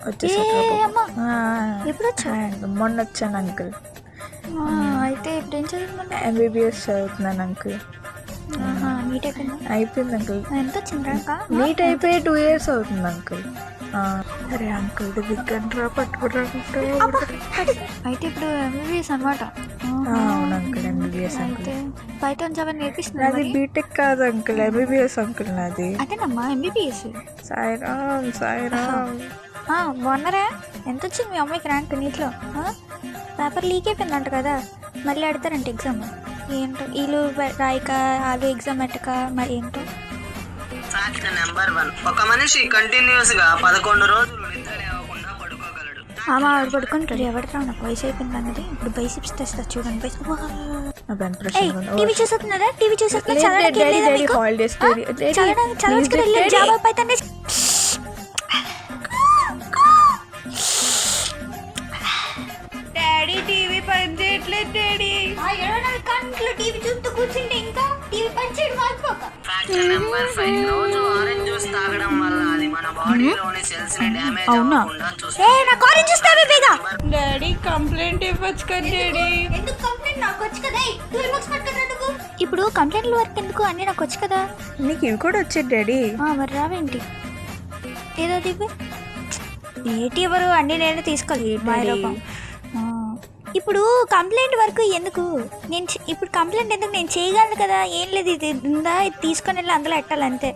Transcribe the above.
వచ్చేసా ఎప్పుడు వచ్చావు? మొన్న వచ్చాను అంకుల్. అయితే ఇప్పుడు ఏం చదువుతున్నా? ఎంబీబీఎస్ చదువుతున్నాను అంకుల్. నీట్ అయిపోయింది. అయిపోయింది అంకుల్. ఎంత వచ్చింది? నీట్ అయిపోయి 2 years అవుతుంది అంకుల్. అరే అంకుల్ ఇది బిగ్గంట్రా పట్టుకురా. అయితే ఇప్పుడు ఎంబీబీఎస్ అనమాట. అవును అంకుల్ ఎంబీబీఎస్ అంకుల్. అయితే పైథాన్ జావా నేర్పిస్తున్నా. నాది బీటెక్ కాదు అంకుల్, ఎంబీబీఎస్ అంకుల్ నాది. అదేనమ్మా ఎంబీబీఎస్. సాయిరామ్ సాయిరామ్. బాగున్నారా? ఎంత వచ్చింది మీ అమ్మాయికి ర్యాంక్ నీట్లో? పేపర్ లీక్ అయిపోయిందంట కదా, మళ్ళీ ఆడతారంట ఎగ్జామ్. ఏంటో వీళ్ళు రాయక వాళ్ళు ఎగ్జామ్ పెట్టక మరి ఏంటో. ఫ్యాక్ట్ నెంబర్ 1, ఒక మనిషి కంటిన్యూస్ గా 11 రోజులు నిద్ర లేవకుండా పడుకోగలడు. ఆవిడ పడుకుంటాడు. ఎవడరా నాకు వయసు అయిపోయింది అన్నది. ఇప్పుడు బైసిప్స్ తెస్తా చూడండి. టీవీ చూస్తున్నారా? టీవీ చూస్తున్నా. డాడీ టీవీ పని చేయట్లేదు డాడీ. టీవీ చూస్తూ కూర్చుంటే ఇంకా టీవీ పని చేయడం మారిపోక. ఫ్యాక్ట్ నెంబర్ 5, రోజు ఆరెంజ్ జ్యూస్ తాగడం వల్ల అది మన బాడీలోని సెల్స్ ని డ్యామేజ్ అవ్వకుండా చూస్తుంది. డాడీ కంప్లైంట్ ఇవ్వచ్చు కదా డాడీ. ఎందుకు కంప్లైంట్? నాకు వచ్చు కదా. ఇప్పుడు కంప్లైంట్ల వరకు ఎందుకు, అన్నీ నాకు వచ్చు కదా. నీకు ఇవి కూడా వచ్చేది డాడీ. మరి రావేంటి? ఏదో దివ్వు ఏటి ఎవరు అన్నీ నేను తీసుకోవాలి. ఇప్పుడు కంప్లైంట్ వరకు ఎందుకు? నేను ఇప్పుడు కంప్లైంట్ ఎందుకు? నేను చేయగలను కదా. ఏం లేదు, ఇది ఉందా, ఇది తీసుకొని వెళ్ళి అందులో ఎట్టాలి అంతే.